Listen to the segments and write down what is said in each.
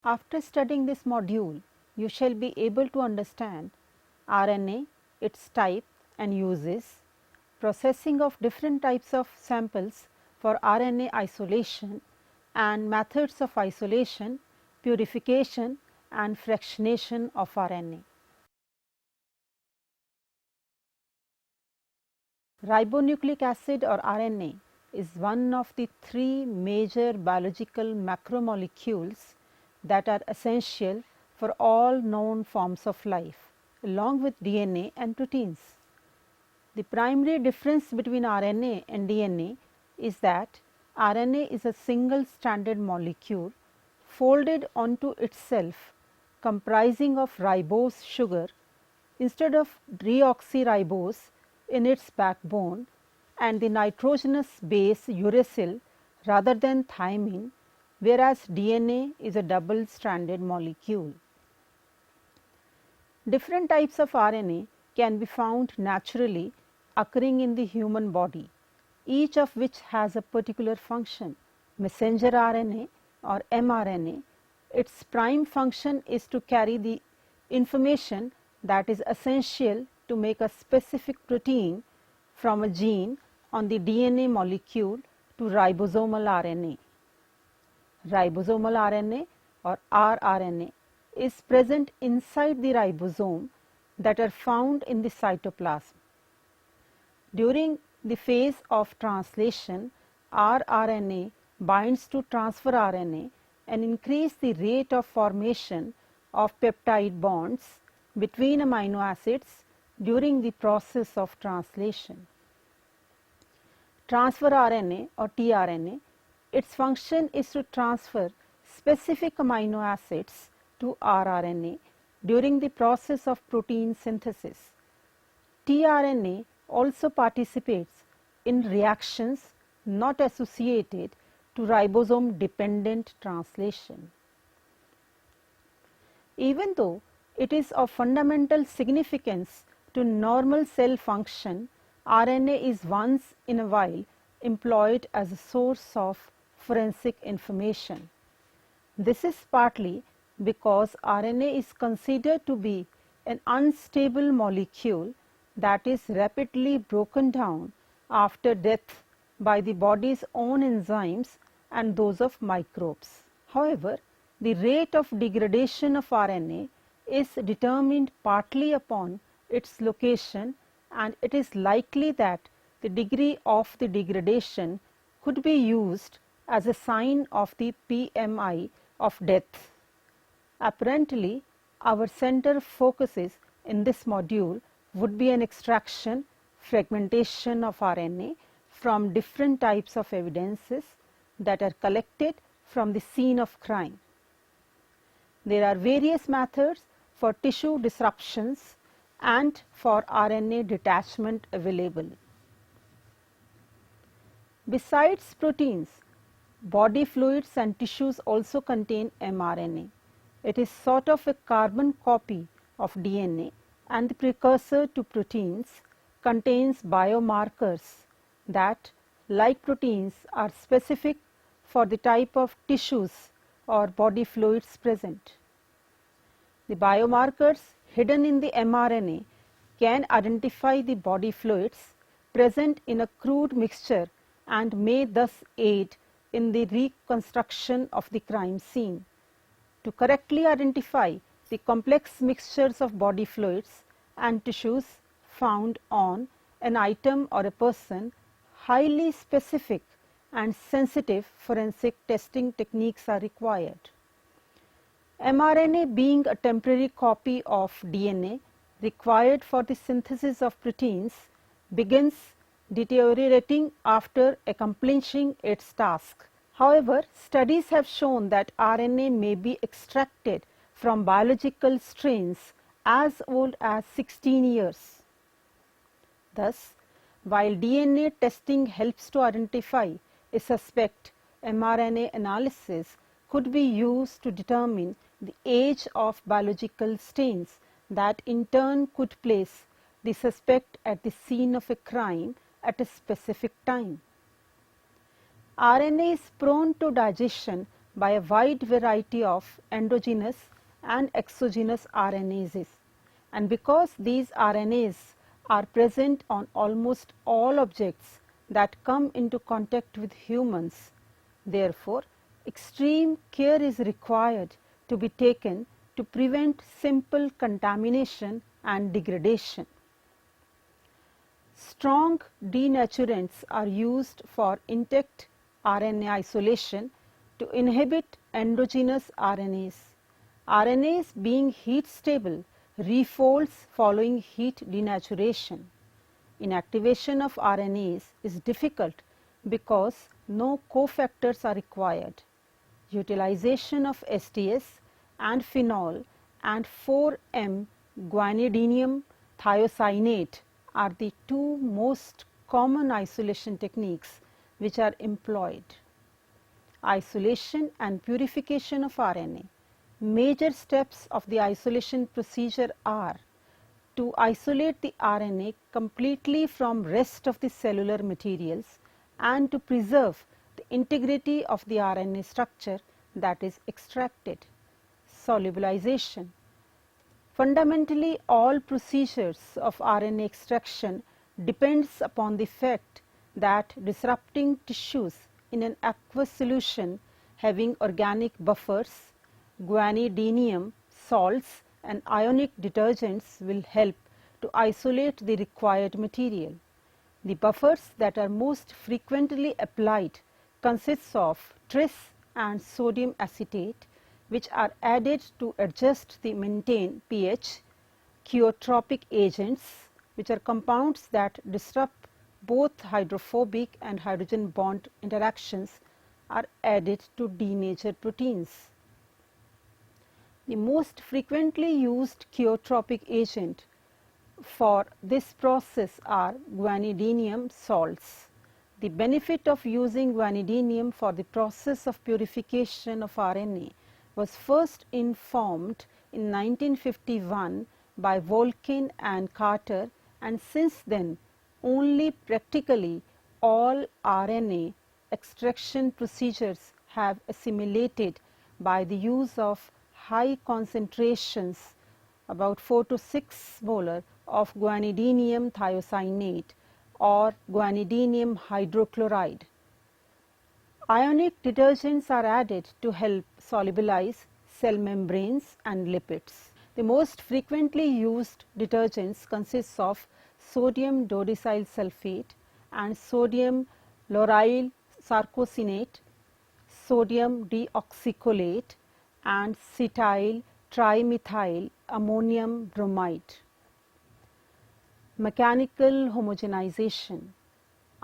After studying this module, you shall be able to understand RNA, its type and uses, processing of different types of samples for RNA isolation and methods of isolation, purification and fractionation of RNA. Ribonucleic acid or RNA is one of the three major biological macromolecules that are essential for all known forms of life, along with DNA and proteins. The primary difference between RNA and DNA is that RNA is a single stranded molecule folded onto itself, comprising of ribose sugar instead of deoxyribose in its backbone and the nitrogenous base uracil rather than thymine, whereas DNA is a double stranded molecule. Different types of RNA can be found naturally occurring in the human body, each of which has a particular function. Messenger RNA or mRNA, its prime function is to carry the information that is essential to make a specific protein from a gene on the DNA molecule to ribosomal RNA. Ribosomal RNA or rRNA is present inside the ribosome that are found in the cytoplasm. During the phase of translation, rRNA binds to transfer RNA and increase the rate of formation of peptide bonds between amino acids during the process of translation. Transfer RNA or tRNA, its function is to transfer specific amino acids to rRNA during the process of protein synthesis. tRNA also participates in reactions not associated to ribosome dependent translation. Even though it is of fundamental significance to normal cell function, RNA is once in a while employed as a source of forensic information. This is partly because RNA is considered to be an unstable molecule that is rapidly broken down after death by the body's own enzymes and those of microbes. However, the rate of degradation of RNA is determined partly upon its location, and it is likely that the degree of the degradation could be used as a sign of the PMI of death. Apparently, our center focuses in this module would be an extraction, fragmentation of RNA from different types of evidences that are collected from the scene of crime. There are various methods for tissue disruptions and for RNA detachment available. Besides proteins, body fluids and tissues also contain mRNA. It is sort of a carbon copy of DNA, and the precursor to proteins contains biomarkers that, like proteins, are specific for the type of tissues or body fluids present. The biomarkers hidden in the mRNA can identify the body fluids present in a crude mixture and may thus aid in the reconstruction of the crime scene. To correctly identify the complex mixtures of body fluids and tissues found on an item or a person, highly specific and sensitive forensic testing techniques are required. mRNA being a temporary copy of DNA required for the synthesis of proteins begins deteriorating after accomplishing its task. However, studies have shown that RNA may be extracted from biological strains as old as 16 years. Thus, while DNA testing helps to identify a suspect, mRNA analysis could be used to determine the age of biological stains that in turn could place the suspect at the scene of a crime at a specific time. RNA is prone to digestion by a wide variety of endogenous and exogenous RNases, and because these RNAs are present on almost all objects that come into contact with humans, therefore, extreme care is required to be taken to prevent simple contamination and degradation. Strong denaturants are used for intact RNA isolation to inhibit endogenous RNAs. RNAs being heat stable refolds following heat denaturation. Inactivation of RNAs is difficult because no cofactors are required. Utilization of STS and phenol and 4-M guanidinium thiocyanate are the two most common isolation techniques which are employed. Isolation and purification of RNA. Major steps of the isolation procedure are to isolate the RNA completely from rest of the cellular materials and to preserve the integrity of the RNA structure that is extracted. Solubilization. Fundamentally, all procedures of RNA extraction depends upon the fact that disrupting tissues in an aqueous solution having organic buffers, guanidinium salts and ionic detergents will help to isolate the required material. The buffers that are most frequently applied consists of tris and sodium acetate, which are added to adjust the maintain pH, cheotropic agents, which are compounds that disrupt both hydrophobic and hydrogen bond interactions, are added to denature proteins. The most frequently used cheotropic agent for this process are guanidinium salts. The benefit of using guanidinium for the process of purification of RNA was first informed in 1951 by Volkin and Carter, and since then only practically all RNA extraction procedures have assimilated by the use of high concentrations, about 4 to 6 molar of guanidinium thiocyanate or guanidinium hydrochloride. Ionic detergents are added to help solubilize cell membranes and lipids. The most frequently used detergents consist of sodium dodecyl sulfate and sodium lauryl sarcosinate, sodium deoxycholate and cetyl trimethyl ammonium bromide. Mechanical homogenization.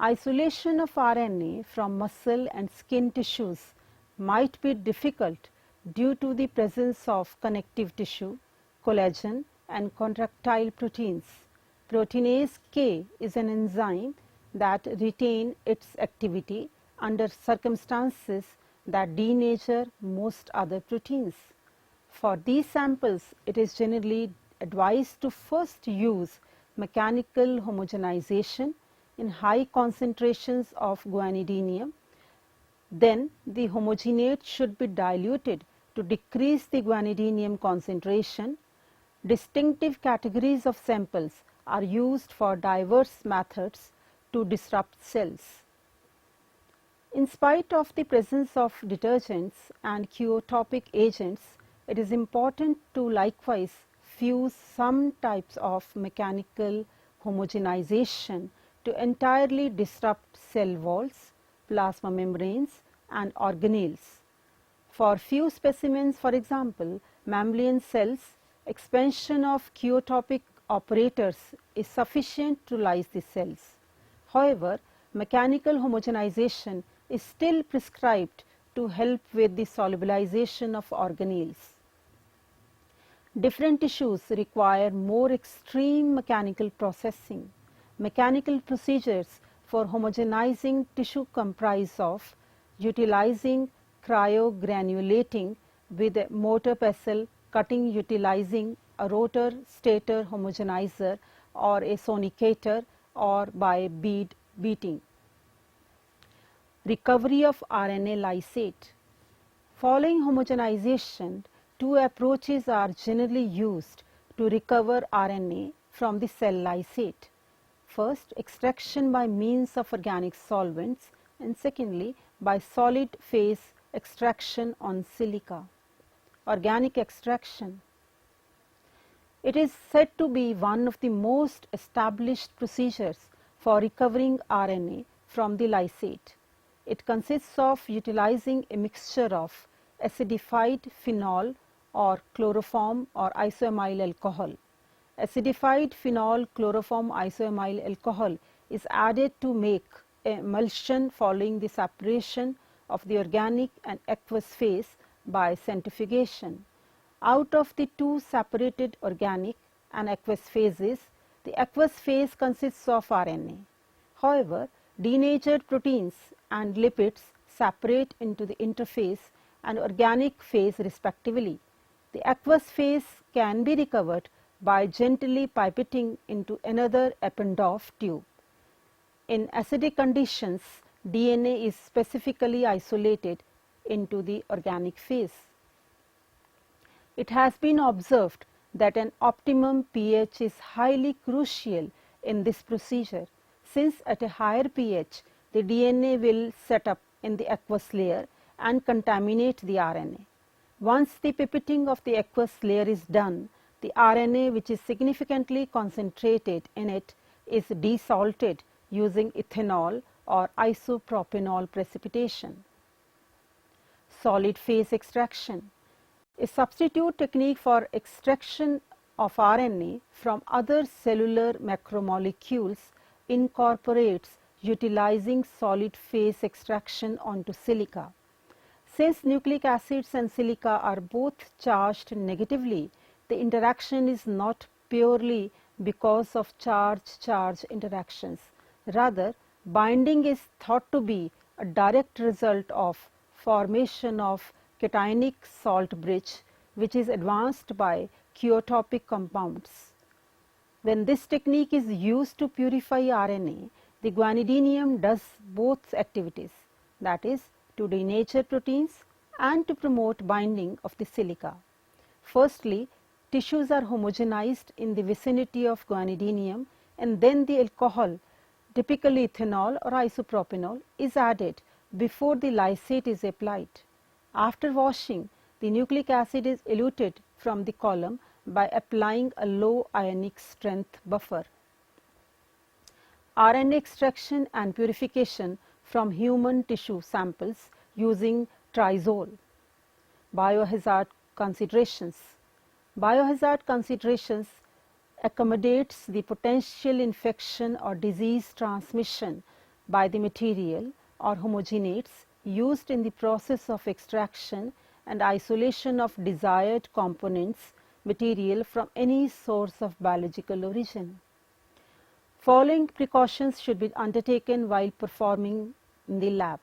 Isolation of RNA from muscle and skin tissues might be difficult due to the presence of connective tissue, collagen and contractile proteins. Proteinase K is an enzyme that retains its activity under circumstances that denature most other proteins. For these samples, it is generally advised to first use mechanical homogenization in high concentrations of guanidinium. Then the homogenate should be diluted to decrease the guanidinium concentration. Distinctive categories of samples are used for diverse methods to disrupt cells. In spite of the presence of detergents and cheotropic agents, it is important to likewise fuse some types of mechanical homogenization to entirely disrupt cell walls, plasma membranes and organelles. For few specimens, for example, mammalian cells, expansion of cheotropic operators is sufficient to lyse the cells. However, mechanical homogenization is still prescribed to help with the solubilization of organelles. Different tissues require more extreme mechanical processing. Mechanical procedures for homogenizing tissue comprise of utilizing cryogranulating with a mortar pestle, cutting utilizing a rotor stator homogenizer or a sonicator, or by bead beating. Recovery of RNA lysate. Following homogenization, two approaches are generally used to recover RNA from the cell lysate. First, extraction by means of organic solvents, and secondly, by solid phase extraction on silica. Organic extraction. It is said to be one of the most established procedures for recovering RNA from the lysate. It consists of utilizing a mixture of acidified phenol or chloroform or isoamyl alcohol. Acidified phenol chloroform isoamyl alcohol is added to make an emulsion following the separation of the organic and aqueous phase by centrifugation. Out of the two separated organic and aqueous phases, the aqueous phase consists of RNA. However, denatured proteins and lipids separate into the interphase and organic phase respectively. The aqueous phase can be recovered by gently pipetting into another Eppendorf tube. In acidic conditions, DNA is specifically isolated into the organic phase. It has been observed that an optimum pH is highly crucial in this procedure, since at a higher pH the DNA will set up in the aqueous layer and contaminate the RNA. Once the pipetting of the aqueous layer is done, the RNA, which is significantly concentrated in it, is desalted using ethanol or isopropanol precipitation. Solid phase extraction. A substitute technique for extraction of RNA from other cellular macromolecules incorporates utilizing solid phase extraction onto silica. Since nucleic acids and silica are both charged negatively, the interaction is not purely because of charge-charge interactions. Rather, binding is thought to be a direct result of formation of cationic salt bridge, which is advanced by cheotopic compounds. When this technique is used to purify RNA, the guanidinium does both activities, that is, to denature proteins and to promote binding of the silica. Firstly, tissues are homogenized in the vicinity of guanidinium, and then the alcohol, typically ethanol or isopropanol, is added before the lysate is applied. After washing, the nucleic acid is eluted from the column by applying a low ionic strength buffer. RNA extraction and purification from human tissue samples using trizole. Biohazard considerations. Biohazard considerations accommodates the potential infection or disease transmission by the material or homogenates used in the process of extraction and isolation of desired components material from any source of biological origin. Following precautions should be undertaken while performing in the lab.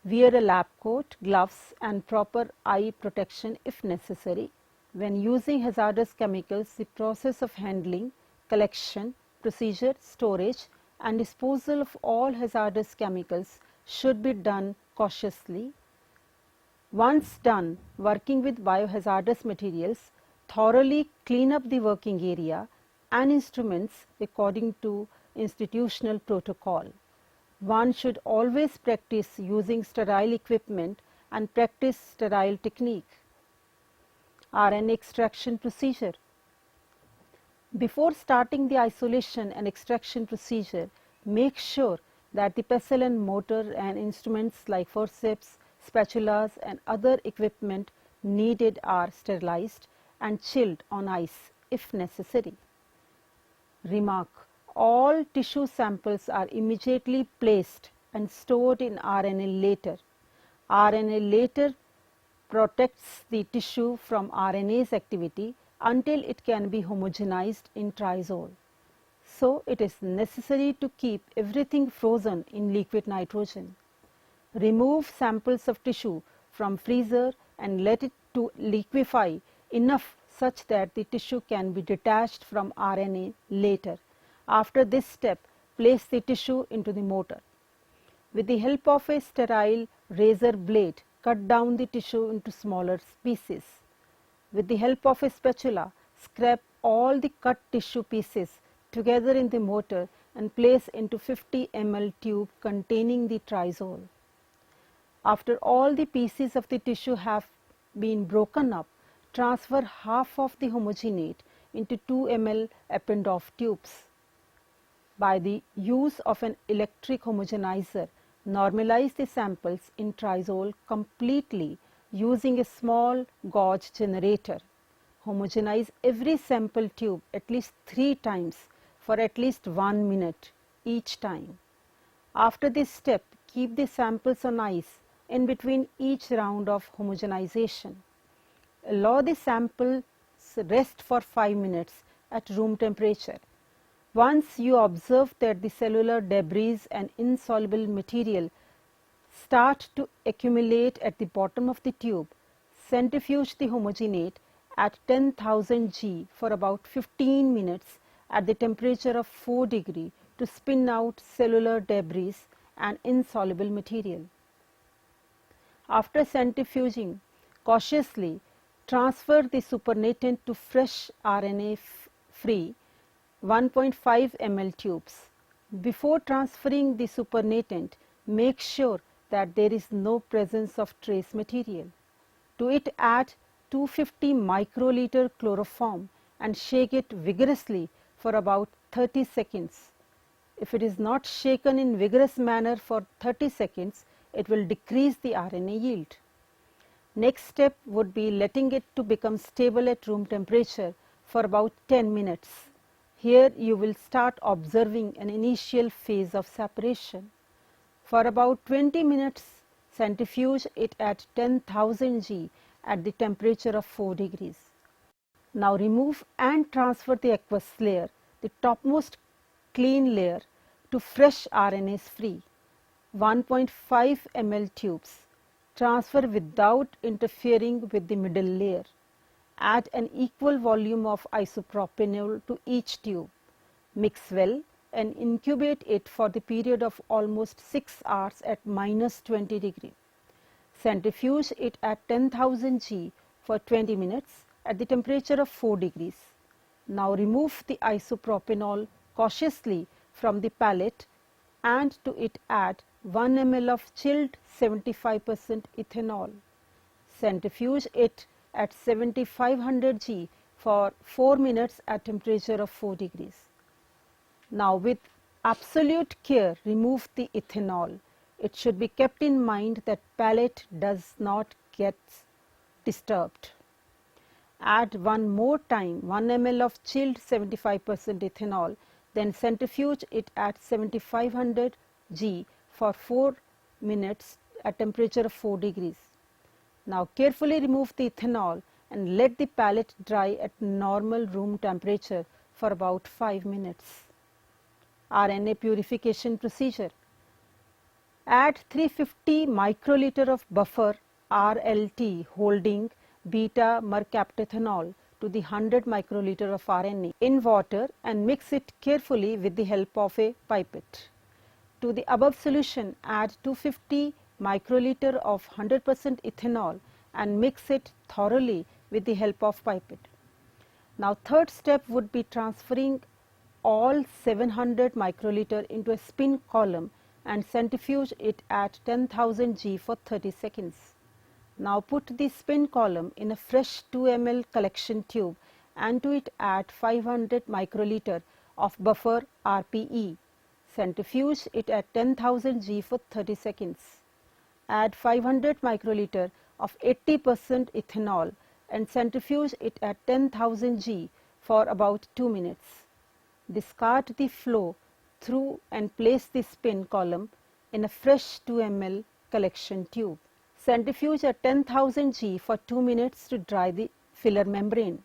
Wear a lab coat, gloves and proper eye protection if necessary. When using hazardous chemicals, the process of handling, collection, procedure, storage and disposal of all hazardous chemicals should be done cautiously. Once done working with biohazardous materials, thoroughly clean up the working area and instruments according to institutional protocol. One should always practice using sterile equipment and practice sterile technique. RNA extraction procedure. Before starting the isolation and extraction procedure, make sure that the pestle and mortar and instruments like forceps, spatulas and other equipment needed are sterilized and chilled on ice if necessary. Remark: all tissue samples are immediately placed and stored in RNA later. RNA later protects the tissue from RNase activity until it can be homogenized in trizole. So, it is necessary to keep everything frozen in liquid nitrogen. Remove samples of tissue from freezer and let it to liquefy enough such that the tissue can be detached from RNA later. After this step, place the tissue into the mortar. With the help of a sterile razor blade, cut down the tissue into smaller pieces. With the help of a spatula, scrape all the cut tissue pieces together in the mortar and place into 50 ml tube containing the triazole. After all the pieces of the tissue have been broken up, transfer half of the homogenate into 2 ml Eppendorf tubes. By the use of an electric homogenizer, normalize the samples in triazole completely using a small gauge generator. Homogenize every sample tube at least 3 times for at least 1 minute each time. After this step, keep the samples on ice in between each round of homogenization. Allow the samples rest for 5 minutes at room temperature. Once you observe that the cellular debris and insoluble material start to accumulate at the bottom of the tube, centrifuge the homogenate at 10,000 G for about 15 minutes at the temperature of 4 degree to spin out cellular debris and insoluble material. After centrifuging, cautiously transfer the supernatant to fresh RNA-free 1.5 ml tubes. Before transferring the supernatant, make sure that there is no presence of trace material. To it add 250 microliter chloroform and shake it vigorously for about 30 seconds. If it is not shaken in vigorous manner for 30 seconds, it will decrease the RNA yield. Next step would be letting it to become stable at room temperature for about 10 minutes. Here you will start observing an initial phase of separation. For about 20 minutes, centrifuge it at 10,000 G at the temperature of 4 degrees. Now remove and transfer the aqueous layer, the topmost clean layer, to fresh RNAs free 1.5 ml tubes. Transfer without interfering with the middle layer. Add an equal volume of isopropanol to each tube. Mix well and incubate it for the period of almost 6 hours at -20 degree. Centrifuge it at 10,000 G for 20 minutes at the temperature of 4 degrees. Now remove the isopropanol cautiously from the pallet and to it add 1 ml of chilled 75% ethanol. Centrifuge it at 7500 G for 4 minutes at temperature of 4 degrees. Now with absolute care remove the ethanol. It should be kept in mind that palate does not get disturbed. Add one more time 1 ml of chilled 75% ethanol, then centrifuge it at 7500 G for 4 minutes at temperature of 4 degrees. Now carefully remove the ethanol and let the pallet dry at normal room temperature for about 5 minutes. RNA Purification Procedure. Add 350 microliter of buffer RLT holding beta mercaptethanol to the 100 microliter of RNA in water and mix it carefully with the help of a pipette. To the above solution, add 250 microliter of 100% ethanol and mix it thoroughly with the help of pipette. Now third step would be transferring all 700 microliter into a spin column and centrifuge it at 10,000 G for 30 seconds. Now put the spin column in a fresh 2 ml collection tube and to it add 500 microliter of buffer RPE. Centrifuge it at 10,000 G for 30 seconds. Add 500 microliter of 80% ethanol and centrifuge it at 10,000 G for about 2 minutes. Discard the flow through and place the spin column in a fresh 2 ml collection tube. Centrifuge at 10,000 G for 2 minutes to dry the filler membrane.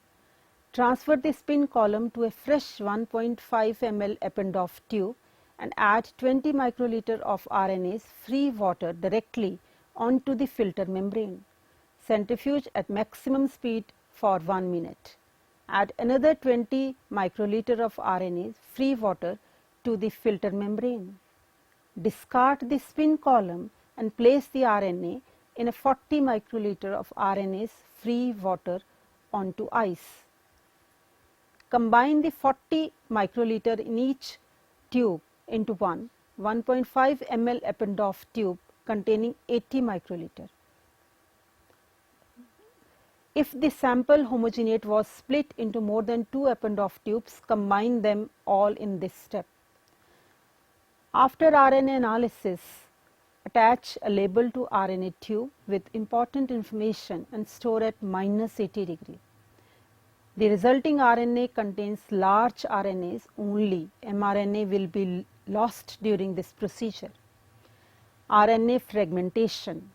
Transfer the spin column to a fresh 1.5 ml Eppendorf tube and add 20 microliter of RNAs free water directly onto the filter membrane. Centrifuge at maximum speed for 1 minute. Add another 20 microliter of RNAs free water to the filter membrane. Discard the spin column and place the RNA in a 40 microliter of RNase free water onto ice. Combine the 40 microliter in each tube into one 1.5 ml Eppendorf tube containing 80 microliter. If the sample homogenate was split into more than 2 Eppendorf tubes, combine them all in this step. After RNA analysis, attach a label to RNA tube with important information and store at -80 degree. The resulting RNA contains large RNAs only. mRNA will be lost during this procedure. RNA fragmentation.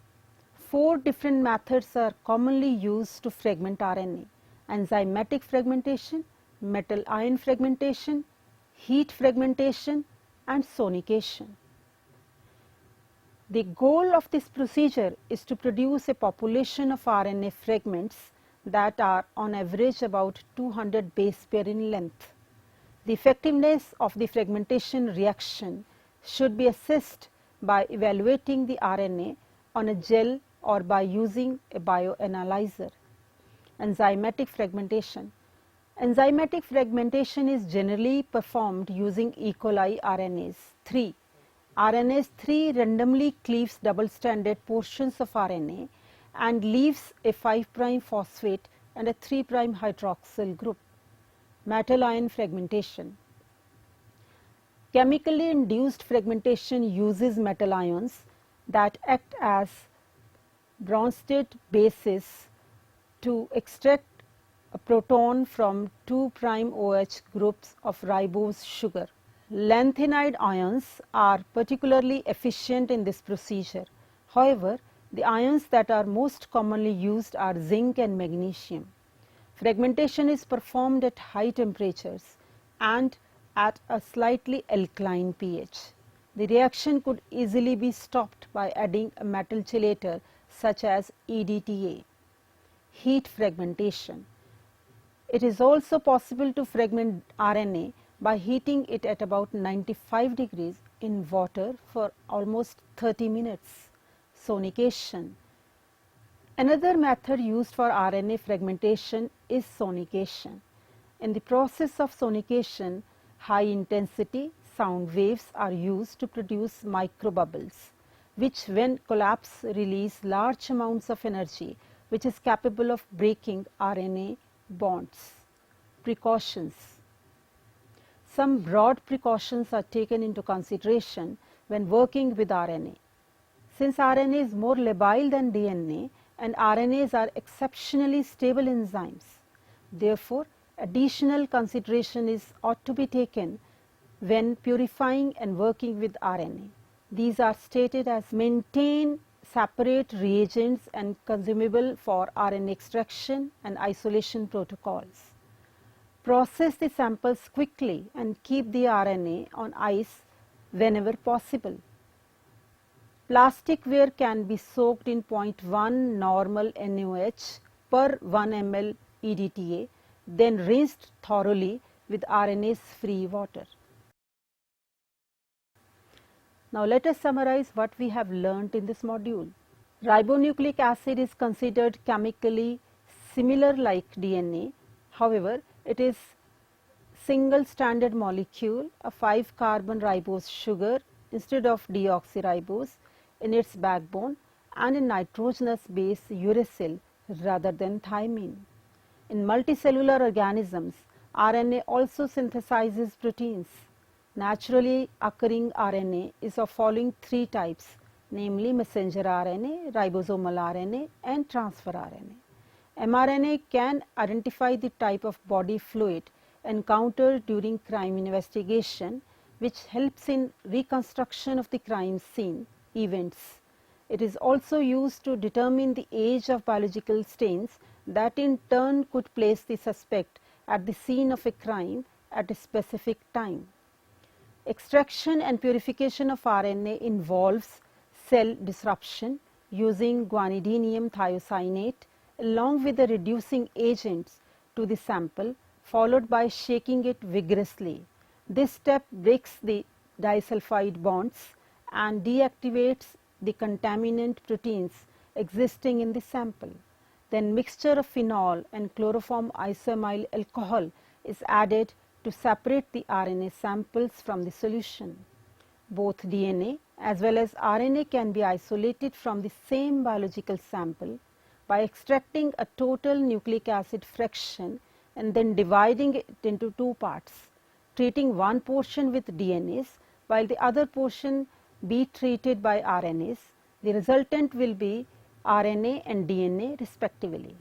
4 different methods are commonly used to fragment RNA: enzymatic fragmentation, metal ion fragmentation, heat fragmentation, and sonication. The goal of this procedure is to produce a population of RNA fragments that are on average about 200 base pair in length. The effectiveness of the fragmentation reaction should be assessed by evaluating the RNA on a gel or by using a bioanalyzer. Enzymatic fragmentation. Enzymatic fragmentation is generally performed using E. coli RNase 3. RNase 3 randomly cleaves double-stranded portions of RNA and leaves a 5' phosphate and a 3' hydroxyl group. Metal ion fragmentation. Chemically induced fragmentation uses metal ions that act as Bronsted bases to extract a proton from 2' OH groups of ribose sugar. Lanthanide ions are particularly efficient in this procedure. However, the ions that are most commonly used are zinc and magnesium. Fragmentation is performed at high temperatures and at a slightly alkaline pH. The reaction could easily be stopped by adding a metal chelator such as EDTA. Heat fragmentation. It is also possible to fragment RNA by heating it at about 95 degrees in water for almost 30 minutes. Sonication. Another method used for RNA fragmentation is sonication. In the process of sonication, high intensity sound waves are used to produce microbubbles, which when collapse release large amounts of energy, which is capable of breaking RNA bonds. Precautions. Some broad precautions are taken into consideration when working with RNA. Since RNA is more labile than DNA and RNAs are exceptionally stable enzymes, therefore additional consideration ought to be taken when purifying and working with RNA. These are stated as: maintain separate reagents and consumable for RNA extraction and isolation protocols. Process the samples quickly and keep the RNA on ice whenever possible. Plasticware can be soaked in 0.1 normal NaOH per 1 ml EDTA, then rinsed thoroughly with RNase-free water. Now let us summarize what we have learnt in this module. Ribonucleic acid is considered chemically similar like DNA. However, it is single stranded molecule, a 5-carbon ribose sugar instead of deoxyribose in its backbone, and a nitrogenous base uracil rather than thymine. In multicellular organisms, RNA also synthesizes proteins. Naturally occurring RNA is of following 3 types, namely messenger RNA, ribosomal RNA, and transfer RNA. mRNA can identify the type of body fluid encountered during crime investigation, which helps in reconstruction of the crime scene events. It is also used to determine the age of biological stains that in turn could place the suspect at the scene of a crime at a specific time. Extraction and purification of RNA involves cell disruption using guanidinium thiocyanate along with the reducing agents to the sample, followed by shaking it vigorously. This step breaks the disulfide bonds and deactivates the contaminant proteins existing in the sample. Then mixture of phenol and chloroform isoamyl alcohol is added to separate the RNA samples from the solution. Both DNA as well as RNA can be isolated from the same biological sample by extracting a total nucleic acid fraction and then dividing it into two parts, treating one portion with DNAs while the other portion be treated by RNAs. The resultant will be RNA and DNA respectively.